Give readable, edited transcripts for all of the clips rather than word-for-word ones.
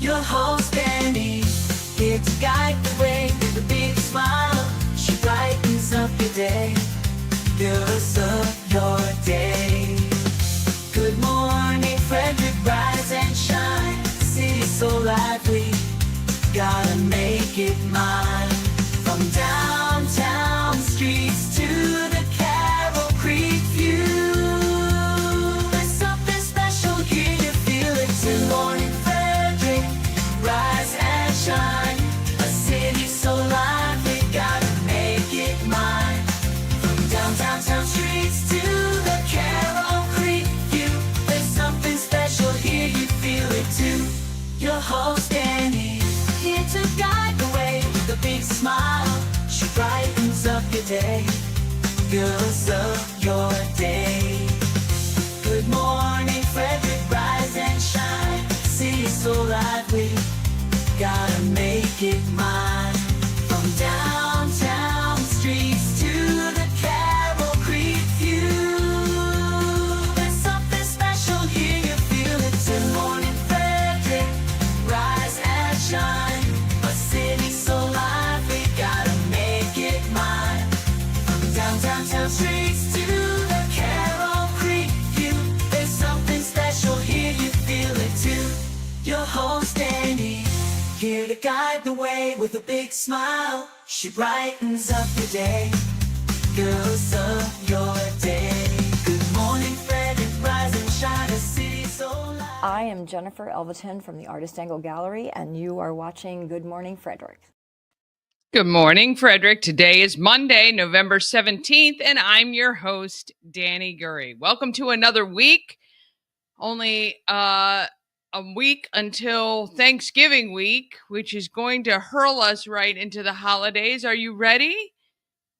Your host Dani, here to guide the way with a big smile. She brightens up your day, fills up your day. Good morning, Frederick, rise and shine. The city's so lively, gotta make it mine. From downtown streets to the Carroll Creek view, there's something special here, you feel it too. Morning Frederick, rise and shine. A city so lively, gotta make it mine. From downtown streets to the Carroll Creek view, there's something special here, you feel it too. Your host Dani, here to guide the way with a big smile. She brightens up your day, fills up your day. Good morning, Frederick, rise and shine. City's so lively, gotta make it mine. From downtown streets to the Carroll Creek view, there's something special here, you feel it too. Morning, Frederick, rise and shine. A city so lively, gotta make it mine. From downtown streets to the Carroll Creek view, there's something special here, you feel it too. Your host Dani, here to guide the way with a big smile. She brightens up your day, fills up your day. Good morning, Frederick, rise and shine. A city so lively. I am Jennifer Elverton from the Artist Angle Gallery, and you are watching Good Morning Frederick. Good morning, Frederick. Today is Monday, November 17th, and I'm your host, Dani Gurrie. Welcome to another week. Only a week until Thanksgiving week, which is going to hurl us right into the holidays. Are you ready?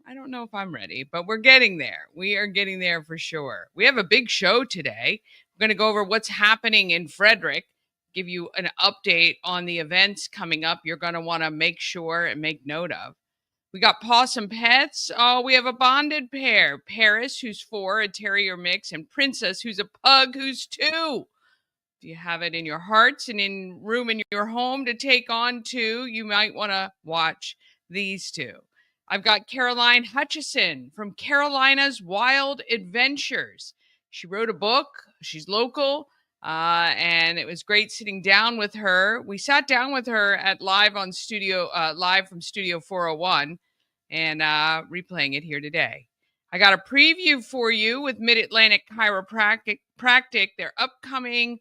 I don't know if I'm ready, but we're getting there. We are getting there for sure. We have a big show today. We're going to go over what's happening in Frederick, give you an update on the events coming up you're going to want to make sure and make note of. We got Pawsome Pets. Oh, we have a bonded pair. Paris, who's 4, a terrier mix, and Princess, who's a pug, who's 2. If you have it in your hearts and in room in your home to take on 2, you might want to watch these 2. I've got Caroline Hutchison from Carolina's Wild Adventures. She wrote a book. She's local. And it was great sitting down with her. We sat down with her at live from Studio 401 and replaying it here today. I got a preview for you with Atlantic Chiropractic, their upcoming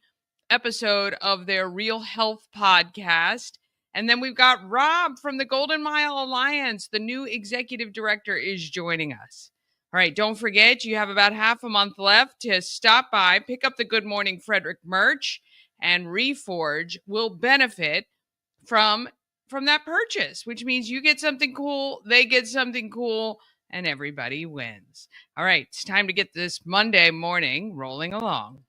episode of their Real Health podcast. And then we've got Rob from the Golden Mile Alliance. The new executive director is joining us. All right, don't forget, you have about half a month left to stop by, pick up the Good Morning Frederick merch, and Reforge will benefit from that purchase, which means you get something cool, they get something cool, and everybody wins. All right, it's time to get this Monday morning rolling along.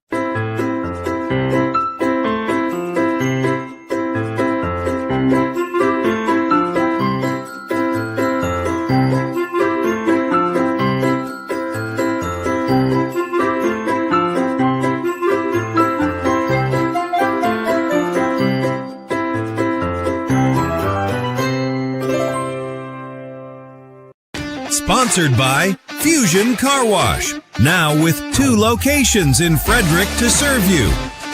Sponsored by Fusion Car Wash. Now with 2 locations in Frederick to serve you.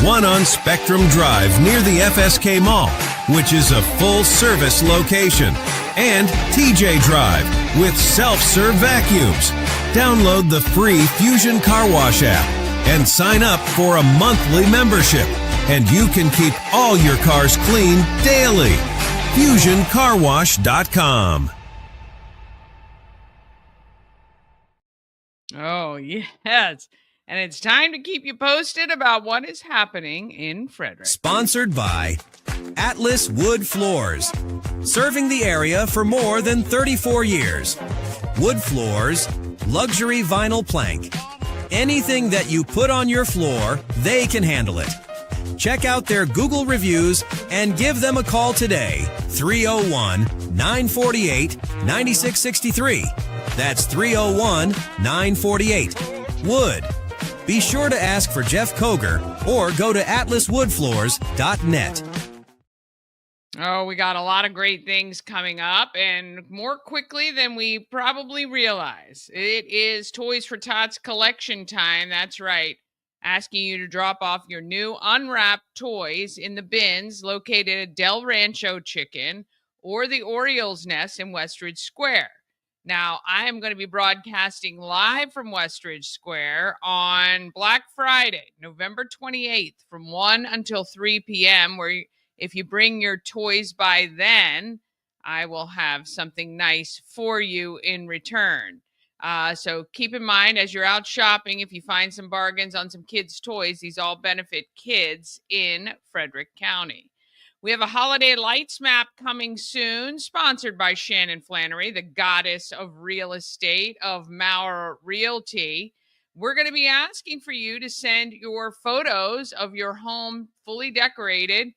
One on Spectrum Drive near the FSK Mall, which is a full-service location. And TJ Drive with self-serve vacuums. Download the free Fusion Car Wash app and sign up for a monthly membership. And you can keep all your cars clean daily. FusionCarWash.com. Oh, yes. And it's time to keep you posted about what is happening in Frederick. Sponsored by Atlas Wood Floors. Serving the area for more than 34 years. Wood floors, luxury vinyl plank. Anything that you put on your floor, they can handle it. Check out their Google reviews and give them a call today. 301-948-9663. That's 301-948. Wood. Be sure to ask for Jeff Koger or go to atlaswoodfloors.net. Oh, we got a lot of great things coming up and more quickly than we probably realize. It is Toys for Tots collection time. That's right. Asking you to drop off your new unwrapped toys in the bins located at Del Rancho Chicken or the Orioles Nest in Westridge Square. Now, I am going to be broadcasting live from Westridge Square on Black Friday, November 28th from 1 until 3 p.m., where if you bring your toys by then, I will have something nice for you in return. So keep in mind as you're out shopping, if you find some bargains on some kids' toys, these all benefit kids in Frederick County. We have a holiday lights map coming soon, sponsored by Shannon Flannery, the goddess of real estate of Maurer Realty. We're going to be asking for you to send your photos of your home fully decorated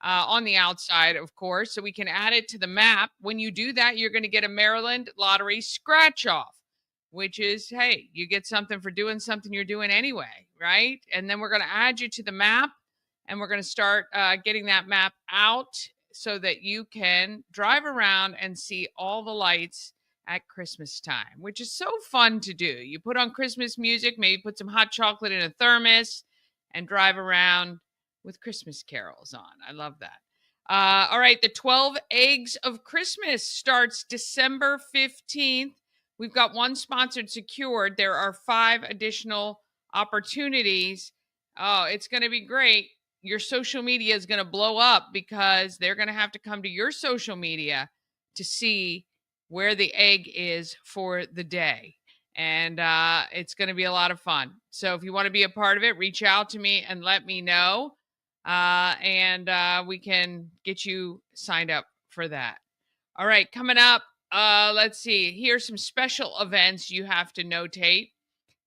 on the outside, of course, so we can add it to the map. When you do that, you're going to get a Maryland Lottery scratch off, which is, hey, you get something for doing something you're doing anyway, right? And then we're going to add you to the map, and we're going to start getting that map out so that you can drive around and see all the lights at Christmas time, which is so fun to do. You put on Christmas music, maybe put some hot chocolate in a thermos, and drive around with Christmas carols on. I love that. All right, the 12 Eggs of Christmas starts December 15th. We've got one sponsored secured. There are 5 additional opportunities. Oh, it's going to be great. Your social media is going to blow up because they're going to have to come to your social media to see where the egg is for the day. And it's going to be a lot of fun. So if you want to be a part of it, reach out to me and let me know. And we can get you signed up for that. All right, coming up, let's see. Here's some special events you have to notate.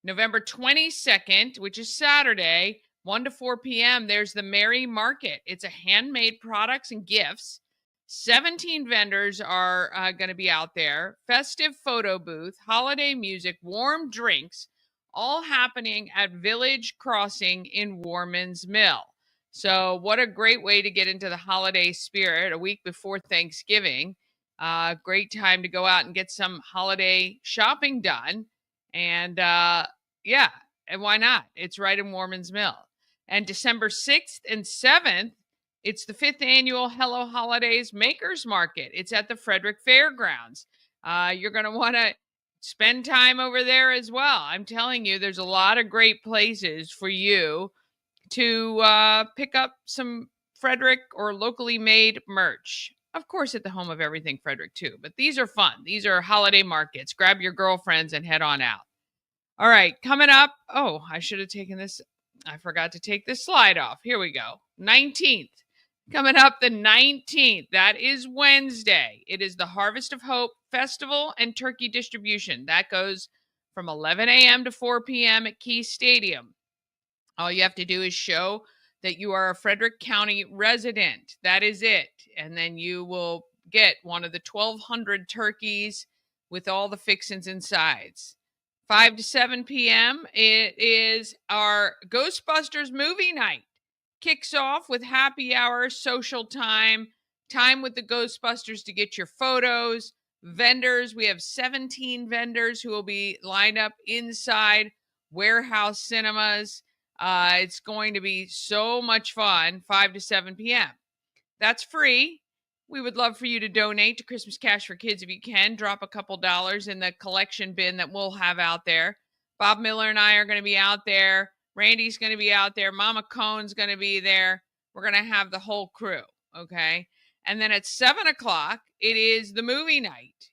November 22nd, which is Saturday, 1 to 4 p.m., there's the Merry Market. It's a handmade products and gifts. 17 vendors are going to be out there. Festive photo booth, holiday music, warm drinks, all happening at Village Crossing in Warman's Mill. So what a great way to get into the holiday spirit a week before Thanksgiving. Great time to go out and get some holiday shopping done. And yeah, and why not? It's right in Warman's Mill. And December 6th and 7th, it's the 5th annual Hello Holidays Makers Market. It's at the Frederick Fairgrounds. You're going to want to spend time over there as well. I'm telling you, there's a lot of great places for you to pick up some Frederick or locally made merch. Of course, at the home of everything Frederick, too. But these are fun. These are holiday markets. Grab your girlfriends and head on out. All right, coming up. Oh, I should have taken this. I forgot to take this slide off. Here we go. 19th. Coming up the 19th. That is Wednesday. It is the Harvest of Hope Festival and Turkey Distribution. That goes from 11 a.m. to 4 p.m. at Key Stadium. All you have to do is show that you are a Frederick County resident. That is it. And then you will get one of the 1,200 turkeys with all the fixings and sides. 5 to 7 p.m., it is our Ghostbusters movie night. Kicks off with happy hour, social time, time with the Ghostbusters to get your photos. Vendors, we have 17 vendors who will be lined up inside Warehouse Cinemas. It's going to be so much fun, 5 to 7 p.m. That's free. We would love for you to donate to Christmas Cash for Kids if you can. Drop a couple dollars in the collection bin that we'll have out there. Bob Miller and I are going to be out there. Randy's going to be out there. Mama Cohn's going to be there. We're going to have the whole crew, okay? And then at 7 o'clock, it is the movie night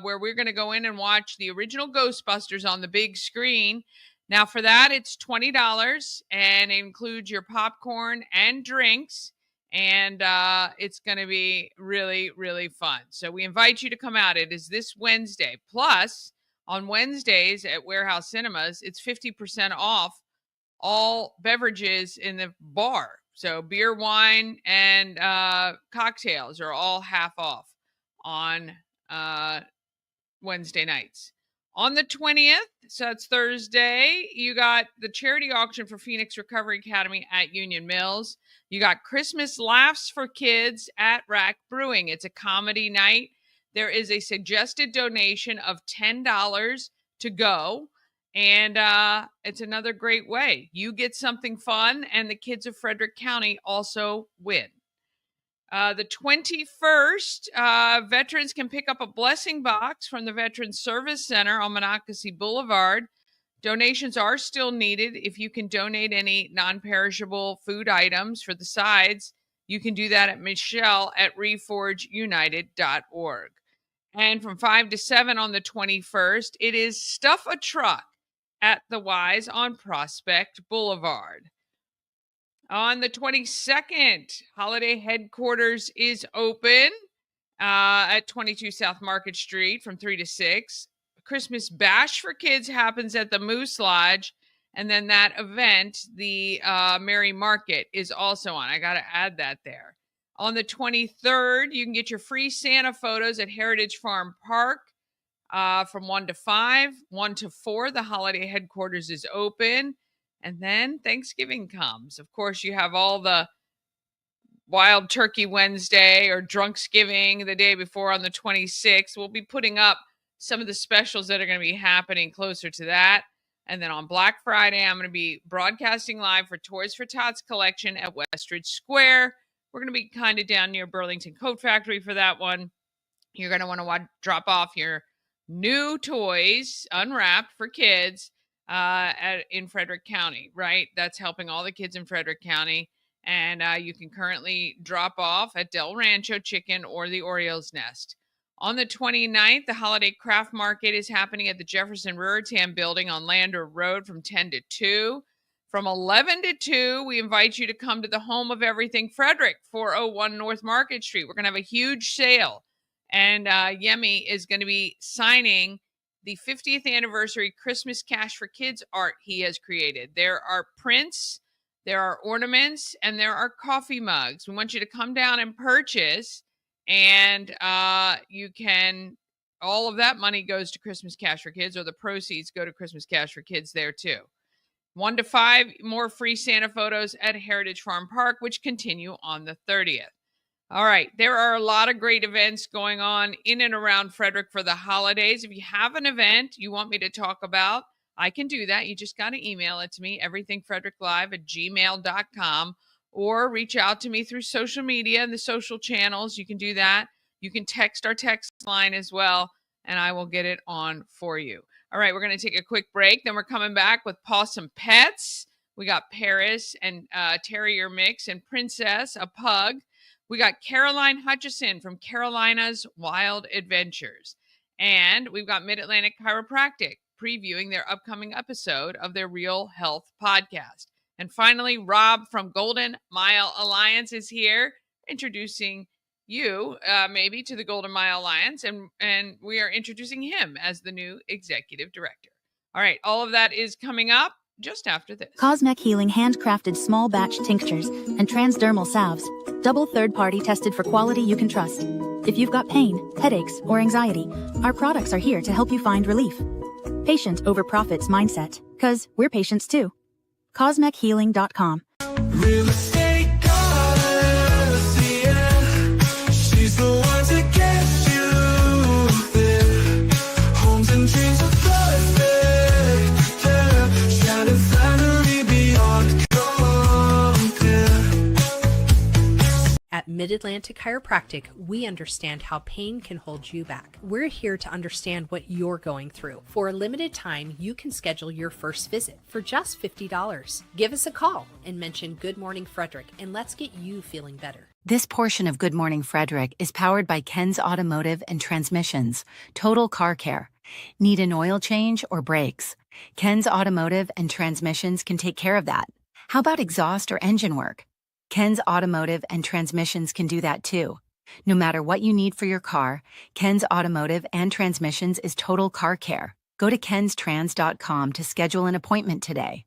where we're going to go in and watch the original Ghostbusters on the big screen. Now, for that, it's $20, and it includes your popcorn and drinks. And it's going to be really, really fun. So we invite you to come out. It is this Wednesday. Plus, on Wednesdays at Warehouse Cinemas, it's 50% off all beverages in the bar. So beer, wine, and cocktails are all half off on Wednesday nights. On the 20th, So that's Thursday. You got the charity auction for Phoenix Recovery Academy at Union Mills. You got Christmas Laughs for Kids at Rack Brewing. It's a comedy night. There is a suggested donation of $10 to go. And it's another great way. You get something fun, and the kids of Frederick County also win. The 21st, veterans can pick up a blessing box from the Veterans Service Center on Monocacy Boulevard. Donations are still needed. If you can donate any non-perishable food items for the sides, you can do that at Michelle at reforgeunited.org. And from 5 to 7 on the 21st, it is Stuff a Truck at the Wise on Prospect Boulevard. On the 22nd, Holiday Headquarters is open at 22 South Market Street from 3 to 6. Christmas Bash for Kids happens at the Moose Lodge. And then that event, the Merry Market, is also on. I got to add that there. On the 23rd, you can get your free Santa photos at Heritage Farm Park from 1 to 5. 1 to 4, the Holiday Headquarters is open. And then Thanksgiving comes. Of course, you have all the Wild Turkey Wednesday or Drunksgiving the day before on the 26th. We'll be putting up some of the specials that are going to be happening closer to that. And then on Black Friday, I'm going to be broadcasting live for Toys for Tots collection at Westridge Square. We're going to be kind of down near Burlington Coat Factory for that one. You're going to want to drop off your new toys unwrapped for kids in Frederick County, right? That's helping all the kids in Frederick County. And you can currently drop off at Del Rancho Chicken or the Orioles Nest. On the 29th, the Holiday Craft Market is happening at the Jefferson Ruritam Building on Lander Road from 10 to 2. From 11 to 2, we invite you to come to the home of everything Frederick, 401 North Market Street. We're going to have a huge sale. And Yemi is going to be signing the 50th anniversary Christmas Cash for Kids art he has created. There are prints, there are ornaments, and there are coffee mugs. We want you to come down and purchase, and you can, all of that money goes to Christmas Cash for Kids, or the proceeds go to Christmas Cash for Kids there too. 1 to 5, more free Santa photos at Heritage Farm Park, which continue on the 30th. All right, there are a lot of great events going on in and around Frederick for the holidays. If you have an event you want me to talk about, I can do that. You just got to email it to me, everythingfredericklive@gmail.com, or reach out to me through social media and the social channels. You can do that. You can text our text line as well, and I will get it on for you. All right, we're going to take a quick break. Then we're coming back with Pawsome Pets. We got Paris and Terrier Mix and Princess, a pug. We got Caroline Hutchison from Carolina's Wild Adventures. And we've got Mid-Atlantic Chiropractic previewing their upcoming episode of their Real Health podcast. And finally, Rob from Golden Mile Alliance is here, introducing you maybe to the Golden Mile Alliance. And we are introducing him as the new executive director. All right, all of that is coming up just after this. Cosmec Healing handcrafted small batch tinctures and transdermal salves. Double third-party tested for quality you can trust. If you've got pain, headaches, or anxiety, our products are here to help you find relief. Patient over profits mindset, 'cause we're patients too. CosmecHealing.com. Real estate goddess, yeah. She's the one to get you there. Homes and dreams are perfect, yeah. Shining finally beyond compare. At Mid-Atlantic Chiropractic, we understand how pain can hold you back. We're here to understand what you're going through. For a limited time, you can schedule your first visit for just $50. Give us a call and mention Good Morning Frederick, and let's get you feeling better. This portion of Good Morning Frederick is powered by Ken's Automotive and Transmissions, Total Car Care. Need an oil change or brakes? Ken's Automotive and Transmissions can take care of that. How about exhaust or engine work? Ken's Automotive and Transmissions can do that too. No matter what you need for your car, Ken's Automotive and Transmissions is Total Car Care. Go to kenstrans.com to schedule an appointment today.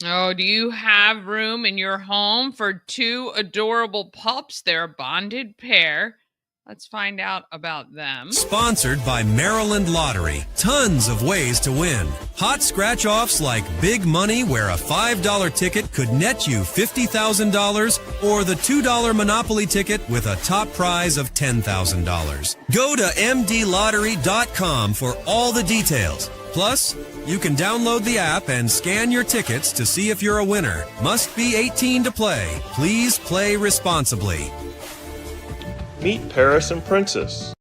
Oh, do you have room in your home for two adorable pups? They're a bonded pair. Let's find out about them. Sponsored by Maryland Lottery. Tons of ways to win. Hot scratch-offs like big money where a $5 ticket could net you $50,000 or the $2 Monopoly ticket with a top prize of $10,000. Go to mdlottery.com for all the details. Plus, you can download the app and scan your tickets to see if you're a winner. Must be 18 to play. Please play responsibly. Meet Paris and Princess.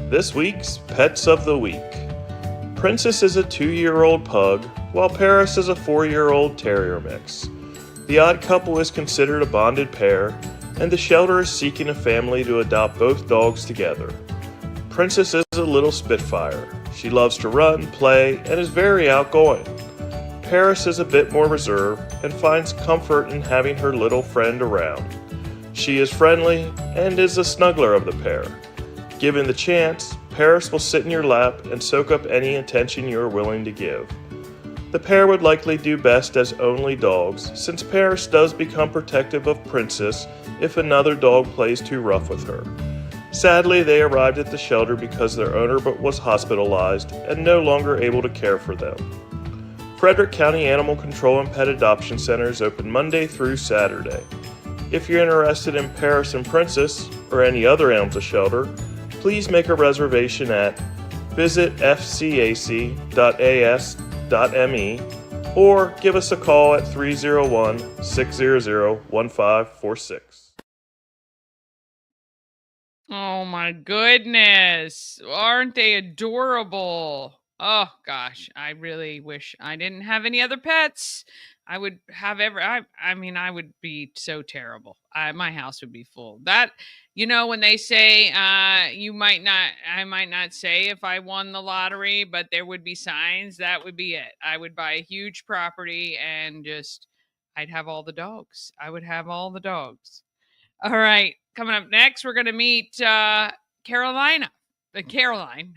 This week's Pets of the Week. Princess is a 2-year-old pug, while Paris is a 4-year-old terrier mix. The odd couple is considered a bonded pair, and the shelter is seeking a family to adopt both dogs together. Princess is a little spitfire. She loves to run, play, and is very outgoing. Paris is a bit more reserved and finds comfort in having her little friend around. She is friendly and is a snuggler of the pair. Given the chance, Paris will sit in your lap and soak up any attention you are willing to give. The pair would likely do best as only dogs, since Paris does become protective of Princess if another dog plays too rough with her. Sadly, they arrived at the shelter because their owner was hospitalized and no longer able to care for them. Frederick County Animal Control and Pet Adoption Center is open Monday through Saturday. If you're interested in Paris and Princess or any other animals at shelter, please make a reservation at visitfcac.as.me or give us a call at 301-600-1546. Oh my goodness. Aren't they adorable? Oh gosh, I really wish I didn't have any other pets. I would have I would be so terrible. My house would be full. That, when they say I might not say if I won the lottery, but there would be signs, that would be it. I would buy a huge property and I'd have all the dogs. I would have all the dogs. All right, coming up next, we're going to meet Caroline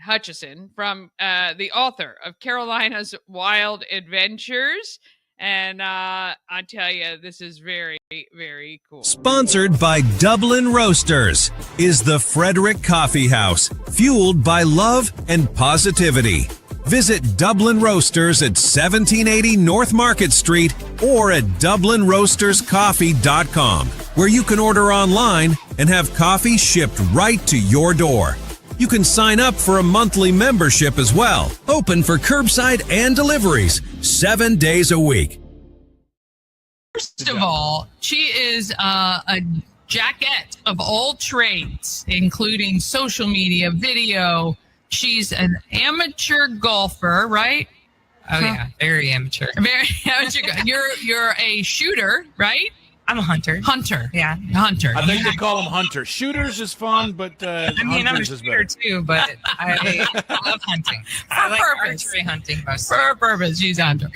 Hutchison, from the author of Carolina's Wild Adventures. And I tell you, this is very, very cool. Sponsored by Dublin Roasters is the Frederick Coffee House, fueled by love and positivity. Visit Dublin Roasters at 1780 North Market Street or at DublinRoastersCoffee.com, where you can order online and have coffee shipped right to your door. You can sign up for a monthly membership as well. Open for curbside and deliveries 7 days a week. First of all, she is a jacket of all trades, including social media, video. She's an amateur golfer, right? Oh, yeah. Very amateur. Very amateur. You're a shooter, right? I'm a hunter. Yeah. Hunter. I think they call them hunters. Shooters is fun, but I'm a shooter too, but I love hunting. I like archery hunting mostly. For a purpose, she's a hunter.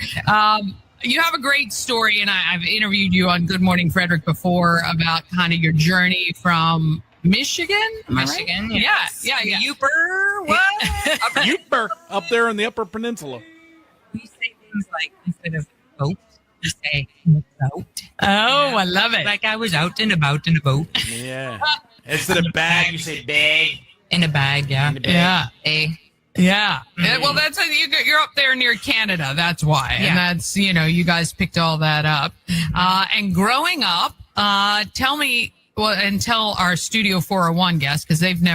You have a great story, and I've interviewed you on Good Morning Frederick before about kind of your journey from Michigan. Michigan, right? yes. Yeah. Yooper, what? Yooper, up there in the Upper Peninsula. We say things like, instead of boat, we say boat. Oh, I love it. Like I was out and about in a boat. Yeah. Instead of bag, you say bag. In a bag, yeah. Yeah. Well, that's you're up there near Canada. That's why. Yeah. And that's, you guys picked all that up. And growing up, tell me, and tell our Studio 401 guests, because they may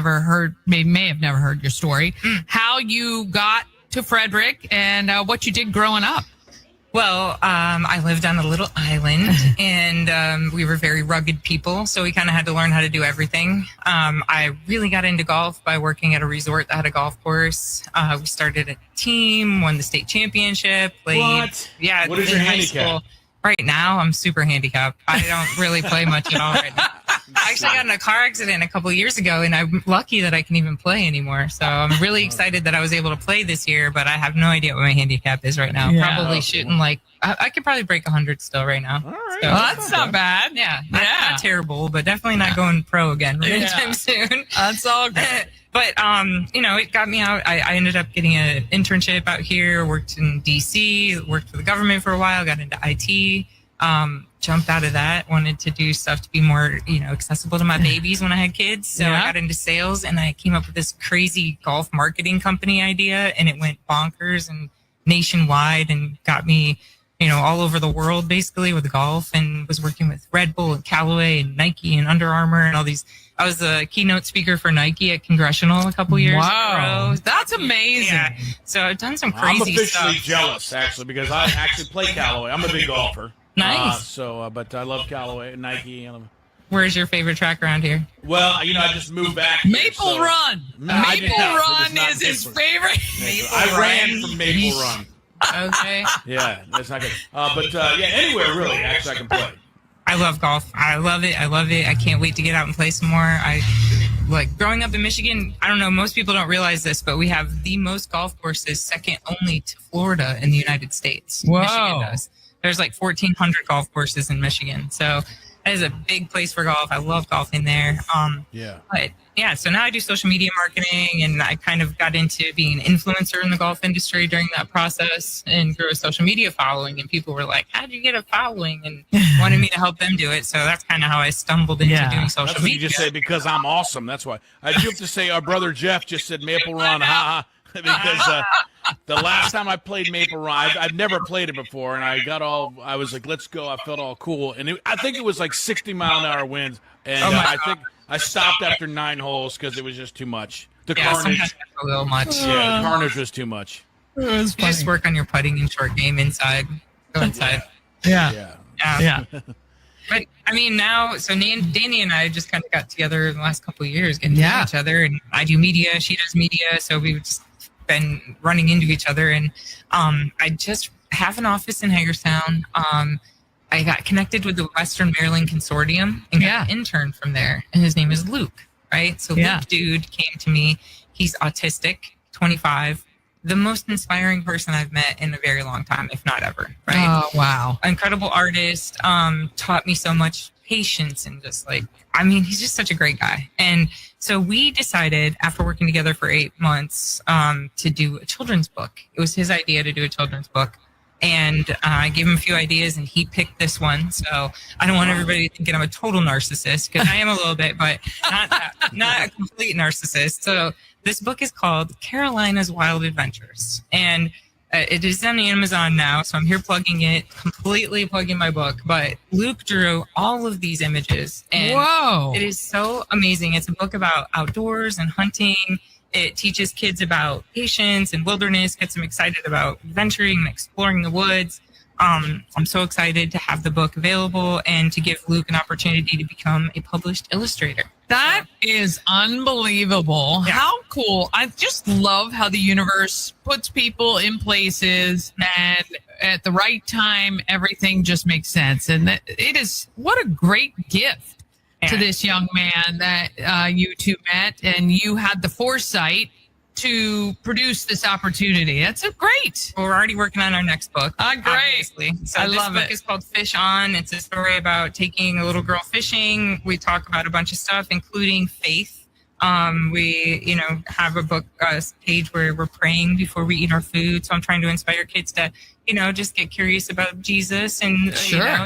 have never heard your story, how you got to Frederick and what you did growing up. Well, I lived on a little island, and we were very rugged people, so we kind of had to learn how to do everything. I really got into golf by working at a resort that had a golf course. We started a team, won the state championship. What? Yeah. What is your handicap? Right now, I'm super handicapped. I don't really play much at all right now. I actually got in a car accident a couple of years ago, and I'm lucky that I can even play anymore. So I'm really excited that I was able to play this year, but I have no idea what my handicap is right now. Yeah. Probably shooting I could probably break 100 still right now. All right. So, Well, that's not bad. yeah, not terrible, but definitely not going pro again anytime soon. That's all good. But, it got me out. I ended up getting an internship out here, worked in D.C., worked for the government for a while, got into IT. jumped out of that, wanted to do stuff to be more, accessible to my babies when I had kids. So I got into sales and I came up with this crazy golf marketing company idea, and it went bonkers and nationwide and got me, all over the world basically with golf, and was working with Red Bull and Callaway and Nike and Under Armour and all these. I was a keynote speaker for Nike at Congressional a couple years ago. That's amazing. Yeah. So I've done some I'm crazy officially stuff. jealous, actually, because I actually play Callaway. I'm a big golfer. Nice. But I love Callaway and Nike. Where's your favorite track around here? Well, I just moved back. Maple Run. I did Maple not. It Run not is his Maple. favorite. I ran from Maple Run. Okay. Yeah, that's not good. Anywhere really. Actually, I can play. I love golf. I love it. I can't wait to get out and play some more. Growing up in Michigan, I don't know, most people don't realize this, but we have the most golf courses, second only to Florida in the United States. Whoa. Michigan does. There's 1,400 golf courses in Michigan. So that is a big place for golf. I love golfing there. So now I do social media marketing, and I kind of got into being an influencer in the golf industry during that process and grew a social media following. And people were like, how'd you get a following? And wanted me to help them do it. So that's kind of how I stumbled into doing social That's what media. you just say, because I'm awesome. That's why. I do have to say, our brother Jeff just said Maple Run, ha ha. Because the last time I played Maple Run, I've never played it before, and I was like, let's go. I felt all cool. And I think it was 60-mile-an-hour winds, and I think I stopped after 9 holes because it was just too much. The carnage. Sometimes that's a little much. Yeah, the carnage was too much. You just work on your putting and short game inside. Go inside. Yeah. But I mean, now, so Dani and I just kind of got together in the last couple of years, getting to know each other. And I do media, she does media, so we've just been running into each other. And I just have an office in Hagerstown. I got connected with the Western Maryland Consortium and got an intern from there, and his name is Luke. Right, so Luke dude came to me. He's autistic, 25. The most inspiring person I've met in a very long time, if not ever. Right? Oh, wow. Incredible artist, taught me so much patience and just he's just such a great guy. And so we decided after working together for 8 months to do a children's book. It was his idea to do a children's book. And I gave him a few ideas, and he picked this one. So I don't want everybody thinking I'm a total narcissist, because I am a little bit, but not a complete narcissist. So this book is called Carolina's Wild Adventures, and it is on Amazon now. So I'm here plugging it, completely plugging my book. But Luke drew all of these images, and it is so amazing. It's a book about outdoors and hunting. It teaches kids about patience and wilderness, gets them excited about venturing and exploring the woods. I'm so excited to have the book available and to give Luke an opportunity to become a published illustrator. That is unbelievable. Yeah. How cool. I just love how the universe puts people in places, and at the right time, everything just makes sense. And it is, what a great gift to this young man that you two met, and you had the foresight to produce this opportunity. That's great. Well, we're already working on our next book. Great. Obviously. So I this love book it. is called Fish On. It's a story about taking a little girl fishing. We talk about a bunch of stuff, including faith. We, have a book page where we're praying before we eat our food. So I'm trying to inspire kids to, just get curious about Jesus and,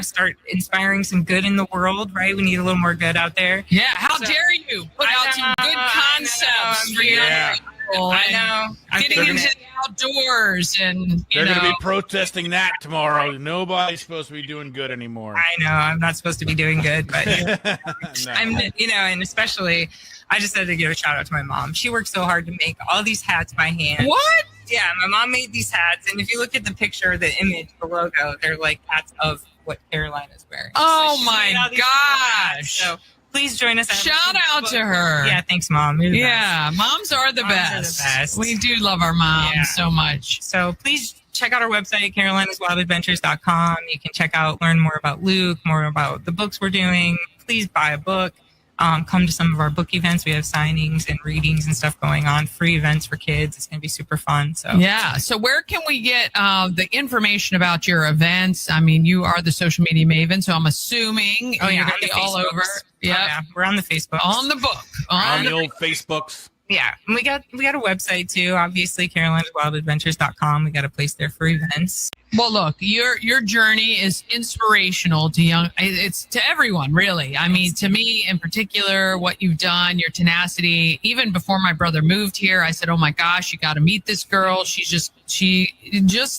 start inspiring some good in the world, right? We need a little more good out there. Yeah. How dare you put out some good concepts for young people. I know. Getting into the outdoors, and they're going to be protesting that tomorrow. Nobody's supposed to be doing good anymore. I know. I'm not supposed to be doing good, but No. and especially, I just had to give a shout out to my mom. She worked so hard to make all these hats by hand. What? Yeah, my mom made these hats, and if you look at the picture, the image, the logo, they're like hats of what Carolina's wearing. Oh So she my made all these hats. So please join us. Shout out to her. Yeah, thanks, Mom. You're the Yeah, moms are the Moms are best. the best. We do love our moms Yeah. so much. So please check out our website, carolinaswildadventures.com. You can learn more about Luke, more about the books we're doing. Please buy a book. Come to some of our book events. We have signings and readings and stuff going on, free events for kids. It's going to be super fun. So Yeah. So where can we get the information about your events? I mean, you are the social media maven, so I'm assuming you're going to be all over. Yeah, we're on the Facebook. On the book. On the old Facebooks. Yeah, and we got a website too. Obviously, Caroline'sWildAdventures.com. We got a place there for events. Well, look, your journey is inspirational to it's to everyone, really. I mean, to me in particular, what you've done, your tenacity. Even before my brother moved here, I said, "Oh my gosh, you got to meet this girl. She just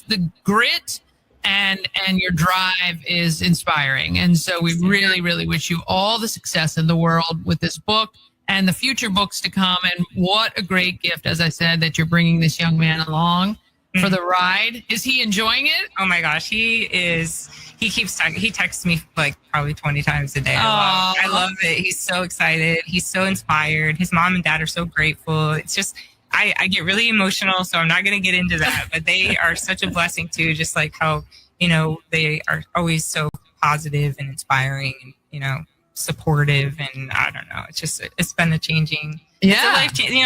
the grit and your drive is inspiring." And so we really, really wish you all the success in the world with this book and the future books to come. And what a great gift, as I said, that you're bringing this young man along for the ride. Is he enjoying it? Oh my gosh, he is. He texts me like probably 20 times a day. I love it. He's so excited. He's so inspired. His mom and dad are so grateful. It's just, I get really emotional, so I'm not going to get into that, but they are such a blessing too, just like how, they are always so positive and inspiring and, supportive. And I don't know, it's been a changing,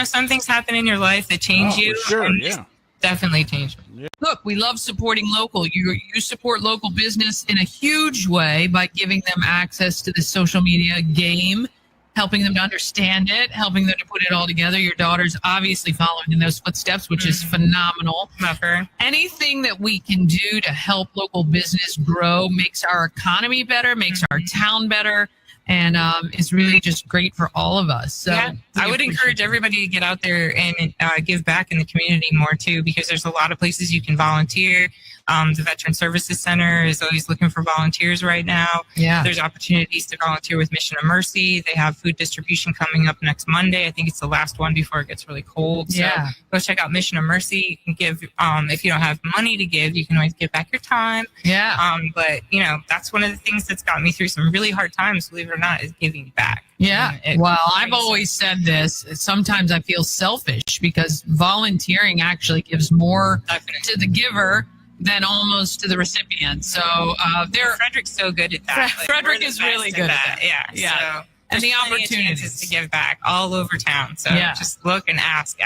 some things happen in your life that change you. Sure, yeah. Definitely changed me. Look, we love supporting local. You support local business in a huge way by giving them access to the social media game, helping them to understand it, helping them to put it all together. Your daughter's obviously following in those footsteps, which is phenomenal. Love her. Anything that we can do to help local business grow makes our economy better, makes our town better, and it's really just great for all of us. So yeah, I would encourage everybody to get out there and give back in the community more too, because there's a lot of places you can volunteer. The Veteran Services Center is always looking for volunteers right now. Yeah. There's opportunities to volunteer with Mission of Mercy. They have food distribution coming up next Monday. I think it's the last one before it gets really cold. So go check out Mission of Mercy. You can give, if you don't have money to give, you can always give back your time. Yeah. But that's one of the things that's got me through some really hard times, believe it or not, is giving back. Yeah. Well, I've always said this. Sometimes I feel selfish because volunteering actually gives more to the giver than almost to the recipient. So Frederick's so good at that. Frederick is really good at that. Yeah. So and the opportunities to give back all over town. So just look and ask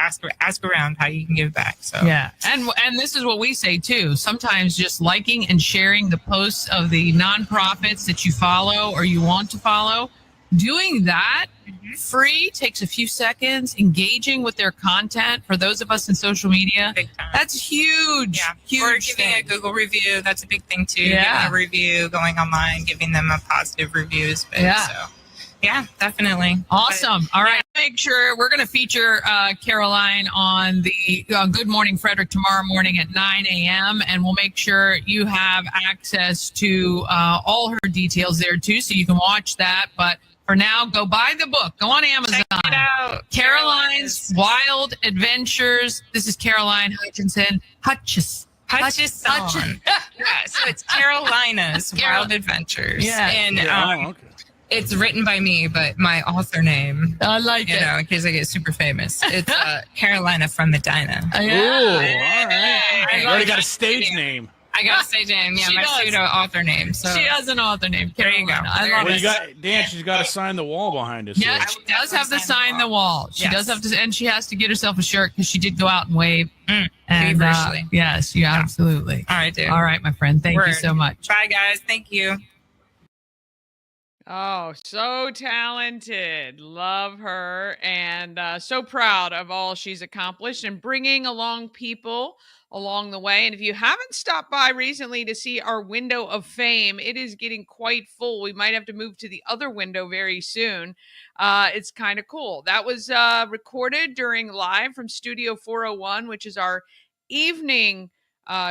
around how you can give back. So and this is what we say too. Sometimes just liking and sharing the posts of the nonprofits that you follow or you want to follow, doing that free, takes a few seconds, engaging with their content for those of us in social media. That's huge. Yeah. Huge. Or giving a Google review. That's a big thing too. Yeah. Giving a review, going online, giving them a positive review. So yeah, definitely. Awesome. All right. Make sure we're going to feature Caroline on the Good Morning Frederick tomorrow morning at 9 a.m. And we'll make sure you have access to all her details there too, so you can watch that. But for now, go buy the book. Go on Amazon. Check it out. Caroline's Wild Adventures. This is Caroline Hutchison. Hutchison. So it's Carolina's Wild Adventures. Yeah. And it's written by me, but my author name, I like it. In case I get super famous, it's Carolina from Medina. Ooh, all right. You already got a stage name. I got a stage name. Yeah, my pseudo author name. So she has an author name. There you go. I love it. Dan, she's got to sign the wall behind us. Yeah, she does have to sign the wall. She does have to, and she has to get herself a shirt because she did go out and wave. And yes, you absolutely. All right, dude. All right, my friend. Thank you so much. Bye, guys. Thank you. Oh, so talented. Love her. And so proud of all she's accomplished and bringing along people along the way. And if you haven't stopped by recently to see our window of fame, it is getting quite full. We might have to move to the other window very soon. It's kind of cool. That was recorded during live from Studio 401, which is our evening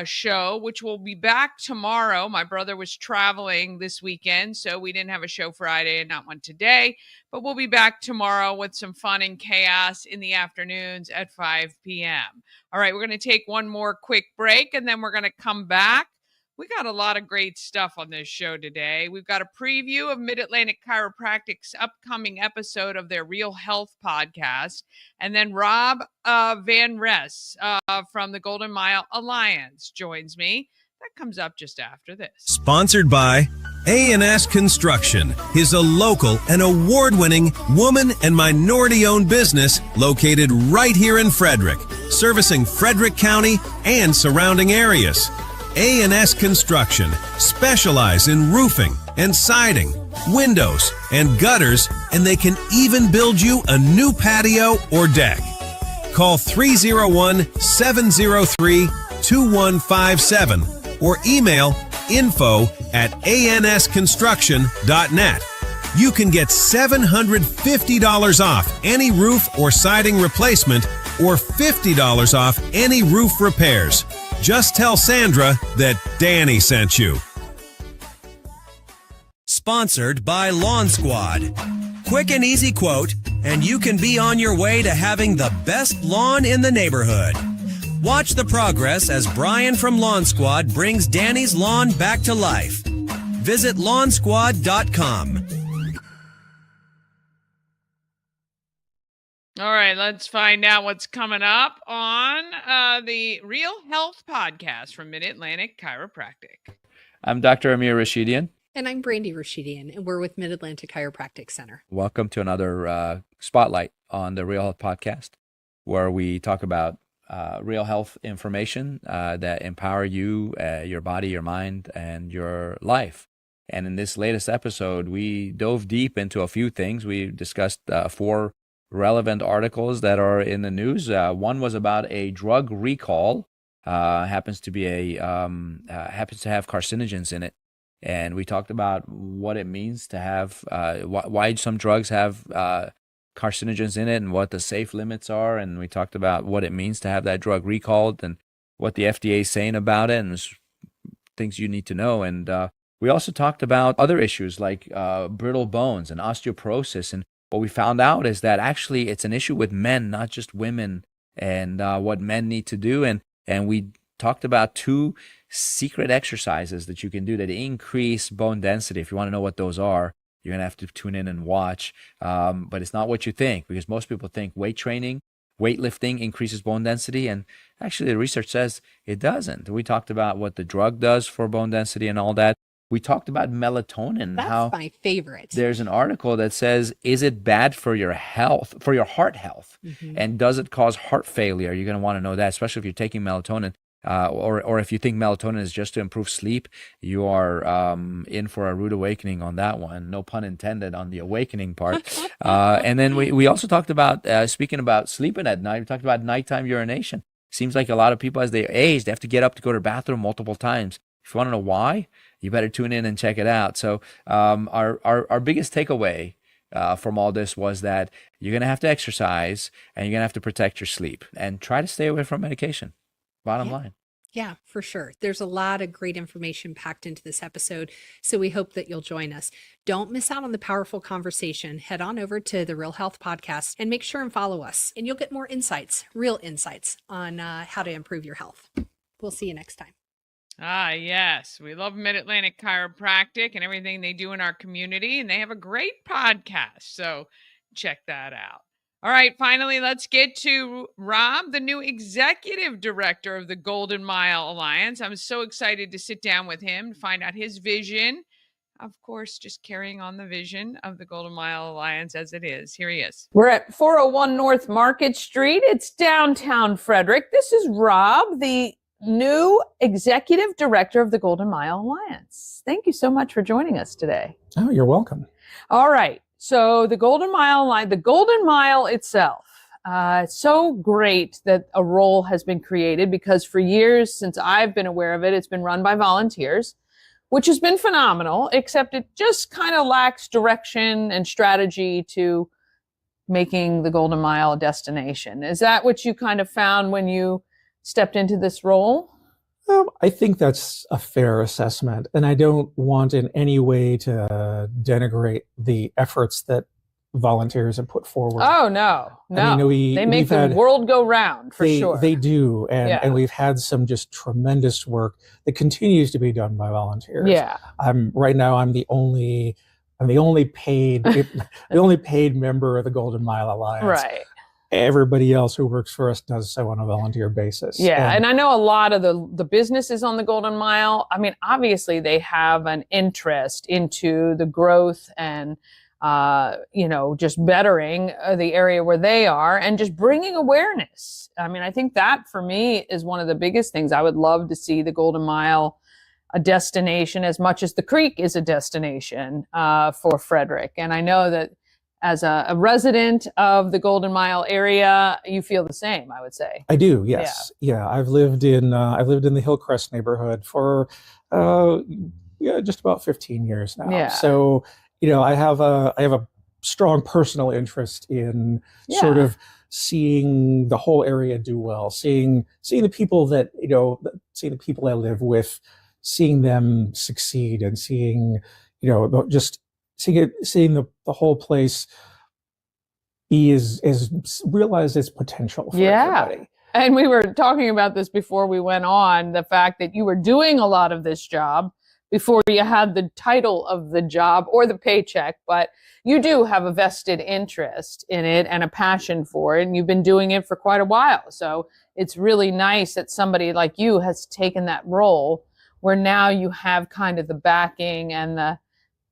show, which will be back tomorrow. My brother was traveling this weekend, so we didn't have a show Friday and not one today, but we'll be back tomorrow with some fun and chaos in the afternoons at 5 p.m. All right, we're going to take one more quick break, and then we're going to come back. We got a lot of great stuff on this show today. We've got a preview of Mid-Atlantic Chiropractic's upcoming episode of their Real Health podcast. And then Rob Van Ress from the Golden Mile Alliance joins me. That comes up just after this. Sponsored by A&S Construction is a local and award-winning woman and minority-owned business located right here in Frederick, servicing Frederick County and surrounding areas. A&S Construction specialize in roofing and siding, windows and gutters, and they can even build you a new patio or deck. Call 301-703-2157 or email info@ansconstruction.net. You can get $750 off any roof or siding replacement or $50 off any roof repairs. Just tell Sandra that Dani sent you. Sponsored by Lawn Squad. Quick and easy quote, and you can be on your way to having the best lawn in the neighborhood. Watch the progress as Brian from Lawn Squad brings Dani's lawn back to life. Visit lawnsquad.com. All right, let's find out what's coming up on the Real Health podcast from Mid-Atlantic Chiropractic. I'm Dr. Amir Rashidian. And I'm Brandy Rashidian, and we're with Mid-Atlantic Chiropractic Center. Welcome to another spotlight on the Real Health podcast, where we talk about real health information that empower you, your body, your mind, and your life. And in this latest episode, we dove deep into a few things. We discussed 4 relevant articles that are in the news. One was about a drug recall, happens to have carcinogens in it. And we talked about what it means to have, why some drugs have carcinogens in it and what the safe limits are. And we talked about what it means to have that drug recalled and what the FDA is saying about it and things you need to know. And we also talked about other issues like brittle bones and osteoporosis. And what we found out is that actually it's an issue with men, not just women, and what men need to do. And we talked about 2 secret exercises that you can do that increase bone density. If you want to know what those are, you're going to have to tune in and watch. But it's not what you think, because most people think weight training, weightlifting increases bone density. And actually the research says it doesn't. We talked about what the drug does for bone density and all that. We talked about melatonin. That's my favorite. There's an article that says, is it bad for your health, for your heart health? Mm-hmm. And does it cause heart failure? You're going to want to know that, especially if you're taking melatonin. Or if you think melatonin is just to improve sleep, you are in for a rude awakening on that one. No pun intended on the awakening part. And then we also talked about, speaking about sleeping at night, we talked about nighttime urination. Seems like a lot of people, as they age, they have to get up to go to the bathroom multiple times. If you want to know why, you better tune in and check it out. So our biggest takeaway from all this was that you're going to have to exercise and you're going to have to protect your sleep and try to stay away from medication. Bottom line. Yeah, for sure. There's a lot of great information packed into this episode, so we hope that you'll join us. Don't miss out on the powerful conversation. Head on over to the Real Health Podcast and make sure and follow us, and you'll get more insights, real insights on how to improve your health. We'll see you next time. Ah, yes. We love Mid-Atlantic Chiropractic and everything they do in our community, and they have a great podcast, so check that out. All right, finally, let's get to Rob, the new executive director of the Golden Mile Alliance. I'm so excited to sit down with him to find out his vision. Of course, just carrying on the vision of the Golden Mile Alliance as it is. Here he is. We're at 401 North Market Street. It's downtown Frederick. This is Rob, the new executive director of the Golden Mile Alliance. Thank you so much for joining us today. Oh, you're welcome. All right. So the Golden Mile line, the Golden Mile itself, it's so great that a role has been created, because for years since I've been aware of it, it's been run by volunteers, which has been phenomenal, except it just kind of lacks direction and strategy to making the Golden Mile a destination. Is that what you kind of found when you stepped into this role? I think that's a fair assessment, and I don't want in any way to denigrate the efforts that volunteers have put forward. Oh, no. I mean, they make the world go round, for sure. They do, and we've had some just tremendous work that continues to be done by volunteers. Yeah. Right now, I'm the only paid member of the Golden Mile Alliance. Right. Everybody else who works for us does so on a volunteer basis. Yeah, and I know a lot of the businesses on the Golden Mile, I mean, obviously they have an interest into the growth and, just bettering the area where they are and just bringing awareness. I mean, I think that for me is one of the biggest things. I would love to see the Golden Mile a destination as much as the Creek is a destination for Frederick. And I know that as a resident of the Golden Mile area, you feel the same, I would say. I do, yes. Yeah, I've lived in the Hillcrest neighborhood for just about 15 years now. Yeah. So, I have a strong personal interest in sort of seeing the whole area do well, seeing the people that, seeing the people I live with, seeing them succeed, and seeing, just seeing the whole place be as realize its potential for everybody. And we were talking about this before we went on, the fact that you were doing a lot of this job before you had the title of the job or the paycheck, but you do have a vested interest in it and a passion for it, and you've been doing it for quite a while. So it's really nice that somebody like you has taken that role where now you have kind of the backing and the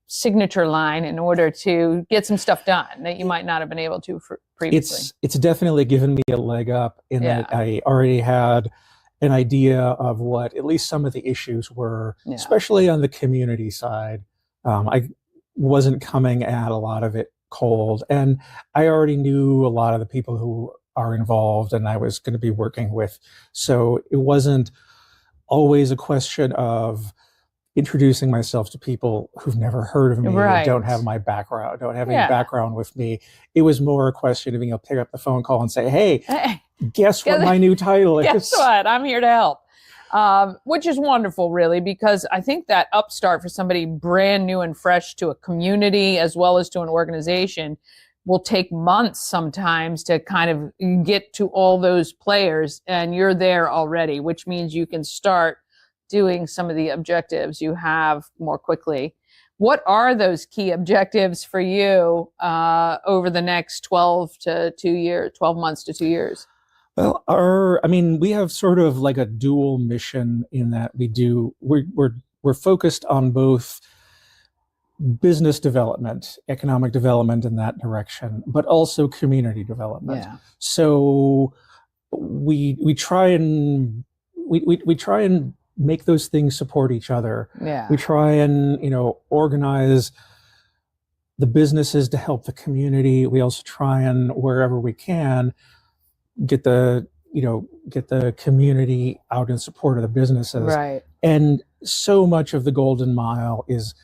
signature line in order to get some stuff done that you might not have been able to previously. It's definitely given me a leg up in that I already had an idea of what at least some of the issues were, especially on the community side. I wasn't coming at a lot of it cold, and I already knew a lot of the people who are involved and I was going to be working with. So it wasn't always a question of introducing myself to people who've never heard of me, or don't have my background, don't have any background with me. It was more a question of being able to pick up the phone call and say, hey, guess what my new title is? Guess what? I'm here to help. Which is wonderful, really, because I think that upstart for somebody brand new and fresh to a community as well as to an organization will take months sometimes to kind of get to all those players, and you're there already, which means you can start doing some of the objectives you have more quickly. What are those key objectives for you over the next 12 months to 2 years? Well, we have sort of like a dual mission in that we're focused on both business development, economic development in that direction, but also community development. Yeah. So we try and make those things support each other. Yeah. We try and, organize the businesses to help the community. We also try and, wherever we can, get the community out in support of the businesses. Right. And so much of the Golden Mile is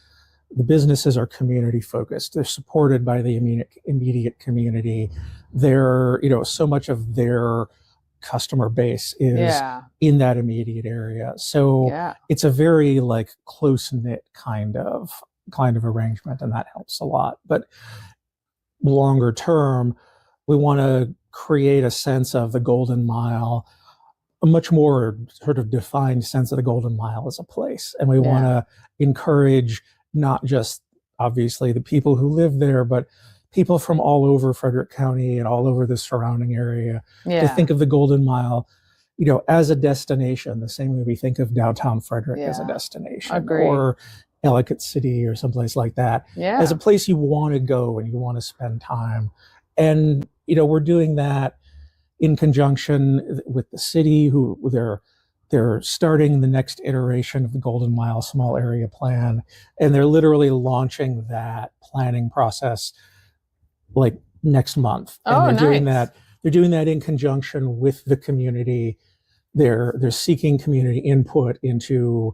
the businesses are community focused. They're supported by the immediate community. They're, so much of their customer base is in that immediate area. So it's a very like close-knit kind of arrangement, and that helps a lot. But longer term, we want to create a sense of the Golden Mile, a much more sort of defined sense of the Golden Mile as a place. And we want to encourage not just obviously the people who live there, but people from all over Frederick County and all over the surrounding area to think of the Golden Mile, as a destination, the same way we think of downtown Frederick as a destination. Agreed. Or Ellicott City or someplace like that, as a place you want to go and you want to spend time. And, we're doing that in conjunction with the city, who they're starting the next iteration of the Golden Mile Small Area Plan, and they're literally launching that planning process like next month. And they're doing that. They're doing that in conjunction with the community. They're seeking community input into,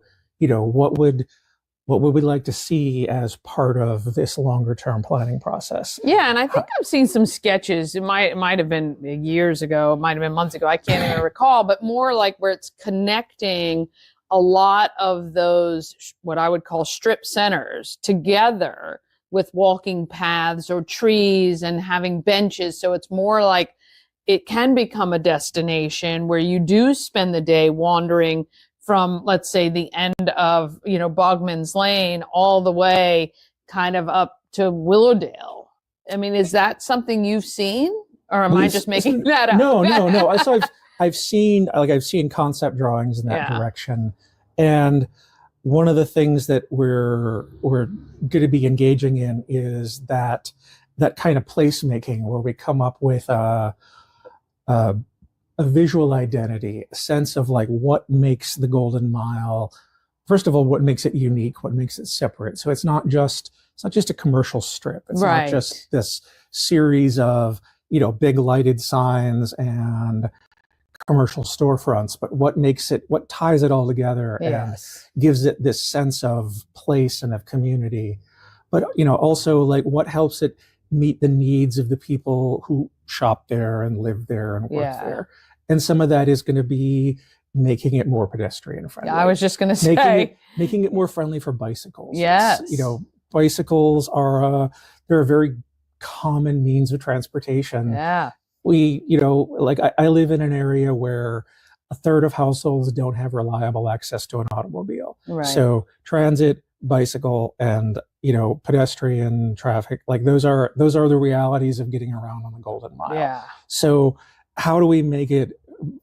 what would we like to see as part of this longer term planning process? Yeah, and I think I've seen some sketches. It might have been years ago, it might have been months ago, I can't even recall, but more like where it's connecting a lot of those, what I would call strip centers, together with walking paths or trees and having benches. So it's more like it can become a destination where you do spend the day wandering from, let's say, the end of, Bogman's Lane all the way kind of up to Willowdale. I mean, is that something you've seen, or am I just making that up? No. So I've seen concept drawings in that direction. And one of the things that we're going to be engaging in is that kind of placemaking where we come up with a visual identity, a sense of like what makes the Golden Mile, first of all, what makes it unique, what makes it separate. So it's not just not just a commercial strip. It's Right. not just this series of, big lighted signs and commercial storefronts, but what ties it all together Yes. and gives it this sense of place and of community. But, also like what helps it meet the needs of the people who shop there and live there and work there. And some of that is going to be making it more pedestrian friendly. I was just going to say. Making it more friendly for bicycles. Yes. Bicycles they're a very common means of transportation. Yeah. I live in an area where a third of households don't have reliable access to an automobile. Right. So transit, bicycle, and pedestrian traffic, like those are the realities of getting around on the Golden Mile. Yeah. So how do we make it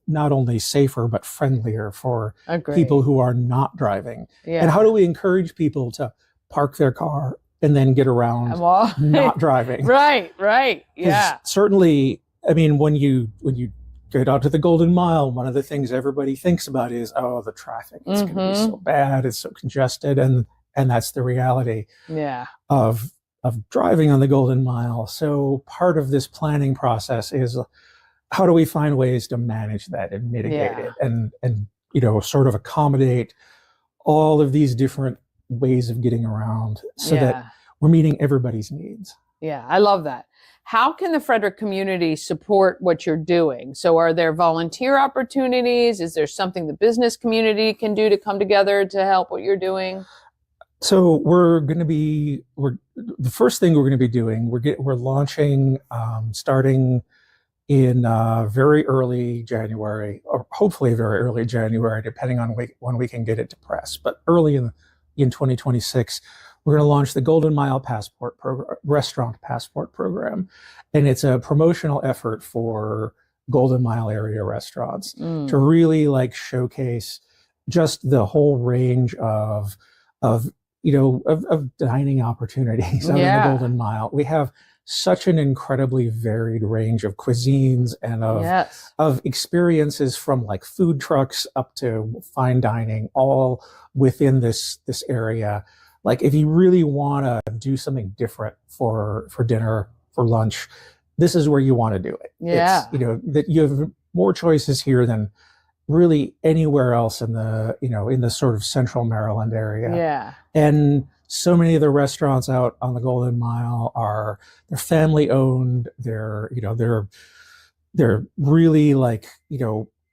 not only safer but friendlier for people who are not driving? Yeah. And how do we encourage people to park their car and then get around not driving? Right. Yeah. Certainly, I mean, when you get out to the Golden Mile, one of the things everybody thinks about is, the traffic is going to be so bad, it's so congested, and that's the reality of driving on the Golden Mile. So part of this planning process is, how do we find ways to manage that and mitigate it and sort of accommodate all of these different ways of getting around so that we're meeting everybody's needs. Yeah, I love that. How can the Frederick community support what you're doing? So are there volunteer opportunities? Is there something the business community can do to come together to help what you're doing? So the first thing we're going to be doing, we're launching starting in very early January, or hopefully very early January, depending on when we can get it to press. But early in 2026, we're going to launch the Golden Mile Passport program, Restaurant Passport program, and it's a promotional effort for Golden Mile area restaurants to really showcase just the whole range of dining opportunities out in the Golden Mile. We have such an incredibly varied range of cuisines and of experiences, from food trucks up to fine dining, all within this area. If you really want to do something different for dinner, for lunch, this is where you want to do it. Yeah. That you have more choices here than really anywhere else in the sort of central Maryland area. Yeah. And so many of the restaurants out on the Golden Mile they're family owned. They're really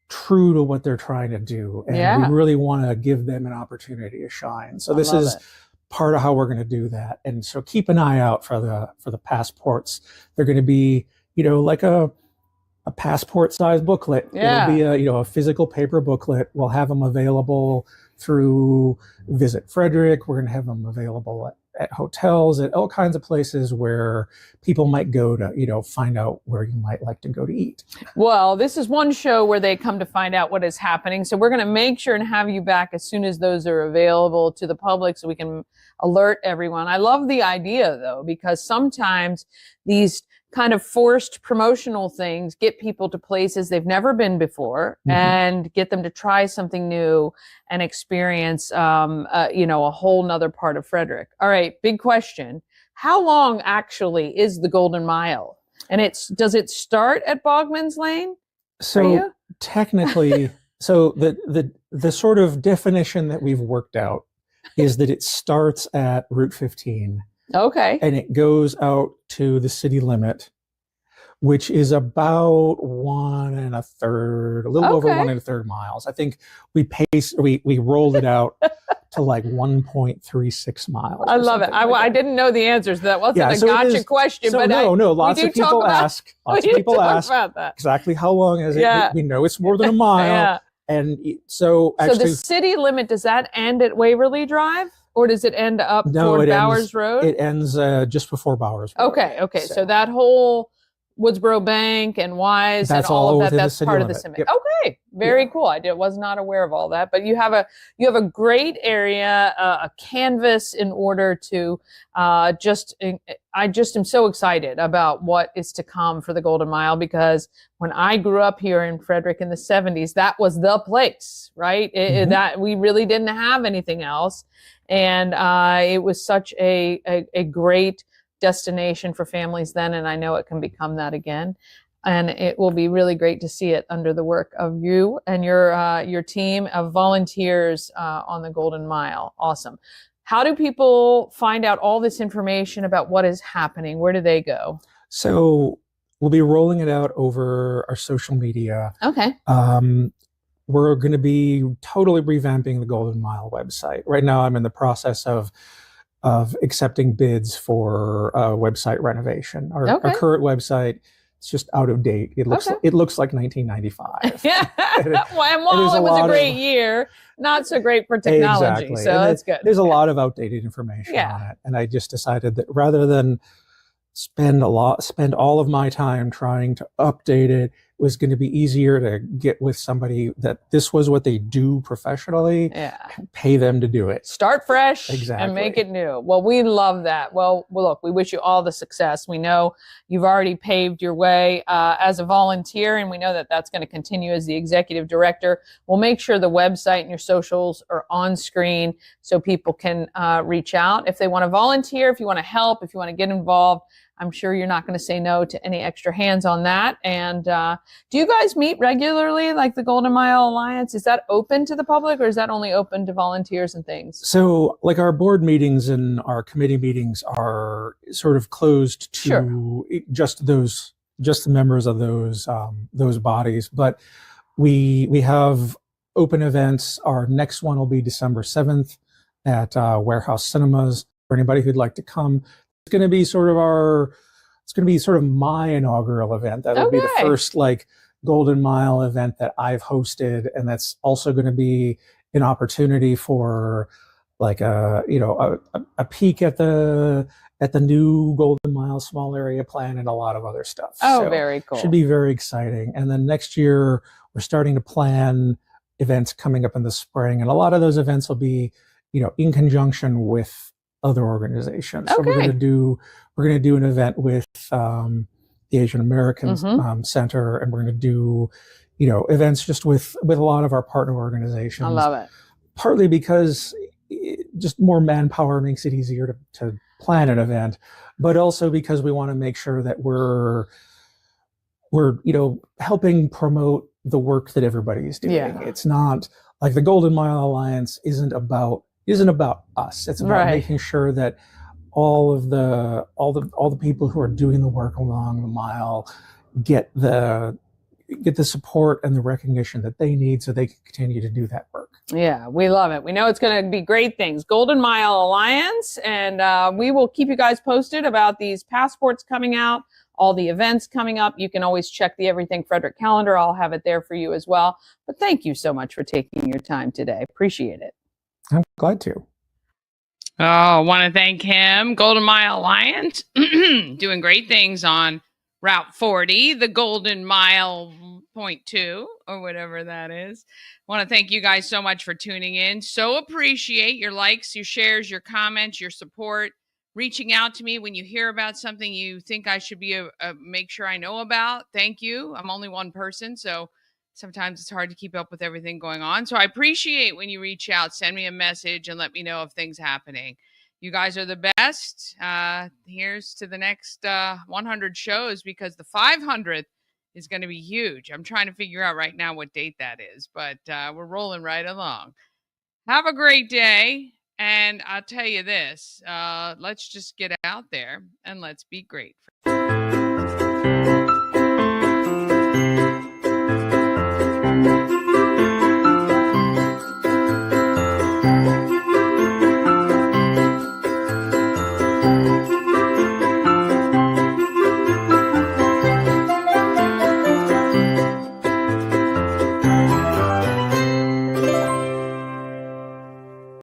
true to what they're trying to do. And we really want to give them an opportunity to shine. So this is part of how we're going to do that. And so keep an eye out for the passports. They're going to be, a passport size booklet. Yeah. It'll be a physical paper booklet. We'll have them available through Visit Frederick. We're going to have them available at hotels, at all kinds of places where people might go to, find out where you might like to go to eat. Well, this is one show where they come to find out what is happening. So we're going to make sure and have you back as soon as those are available to the public so we can alert everyone. I love the idea, though, because sometimes these kind of forced promotional things get people to places they've never been before and get them to try something new and experience, a whole nother part of Frederick. All right, big question. How long actually is the Golden Mile? And does it start at Bogman's Lane? So technically, the sort of definition that we've worked out is that it starts at Route 15. Okay. And it goes out to the city limit, which is about 1 1/3, a little over 1 1/3 miles. I think we rolled it out to 1.36 miles. I love it. I didn't know the answers to that. Wasn't a gotcha question, but lots of people ask. Lots of people ask about that. Exactly how long is it? We know it's more than a mile. And so actually, the city limit, does that end at Waverly Drive? Or does it end up toward Bowers Road? It ends just before Bowers Road. Okay. So that whole Woodsboro Bank and Wise That's and all all of that. within the That's city part of the limit. city. Yep. Okay, very cool. Was not aware of all that, but you have a great area, a canvas in order to I just am so excited about what is to come for the Golden Mile, because when I grew up here in Frederick in the 70s, that was the place, right? That we really didn't have anything else, and it was such a great destination for families then, and I know it can become that again. And it will be really great to see it under the work of you and your team of volunteers on the Golden Mile. Awesome. How do people find out all this information about what is happening? Where do they go? So we'll be rolling it out over our social media. Okay. We're going to be totally revamping the Golden Mile website. Right now, I'm in the process of accepting bids for website renovation. Our current website, it's just out of date. It looks like 1995. Yeah. While it was a great year, not so great for technology. Exactly. So that's good. There's a lot of outdated information on it, and I just decided that rather than spend all of my time trying to update it, was going to be easier to get with somebody that this was what they do professionally, and pay them to do it. Start fresh Exactly. and make it new. Well, we love that. Well, look, we wish you all the success. We know you've already paved your way as a volunteer, and we know that that's going to continue as the executive director. We'll make sure the website and your socials are on screen so people can reach out. If they want to volunteer, if you want to help, if you want to get involved, I'm sure you're not going to say no to any extra hands on that. And do you guys meet regularly, like the Golden Mile Alliance? Is that open to the public, or is that only open to volunteers and things? So, like, our board meetings and our committee meetings are sort of closed to just the members of those bodies. But we have open events. Our next one will be December 7th at Warehouse Cinemas. For anybody who'd like to come, it's going to be sort of my inaugural event. That'll be the first Golden Mile event that I've hosted, and that's also going to be an opportunity for a peek at the new Golden Mile small area plan and a lot of other stuff. So very cool. Should be very exciting. And then next year we're starting to plan events coming up in the spring, and a lot of those events will be, in conjunction with other organizations. So we're going to do an event with the Asian American Center, and we're going to do events just with a lot of our partner organizations. I love it. Partly because just more manpower makes it easier to plan an event, but also because we want to make sure that we're helping promote the work that everybody's doing. Yeah. It's not like the Golden Mile Alliance isn't about us. It's about making sure that all the people who are doing the work along the mile get the support and the recognition that they need so they can continue to do that work. Yeah, we love it. We know it's going to be great things. Golden Mile Alliance, and we will keep you guys posted about these passports coming out, all the events coming up. You can always check the Everything Frederick calendar. I'll have it there for you as well. But thank you so much for taking your time today. Appreciate it. I'm glad to. Oh, I want to thank him. Golden Mile Alliance doing great things on Route 40, the Golden Mile .2 or whatever that is. I want to thank you guys so much for tuning in. So appreciate your likes, your shares, your comments, your support, reaching out to me when you hear about something you think I should be make sure I know about. Thank you. I'm only one person, so sometimes it's hard to keep up with everything going on. So I appreciate when you reach out, send me a message, and let me know if things happening. You guys are the best. Here's to the next 100 shows, because the 500th is going to be huge. I'm trying to figure out right now what date that is, but we're rolling right along. Have a great day. And I'll tell you this, let's just get out there and let's be great.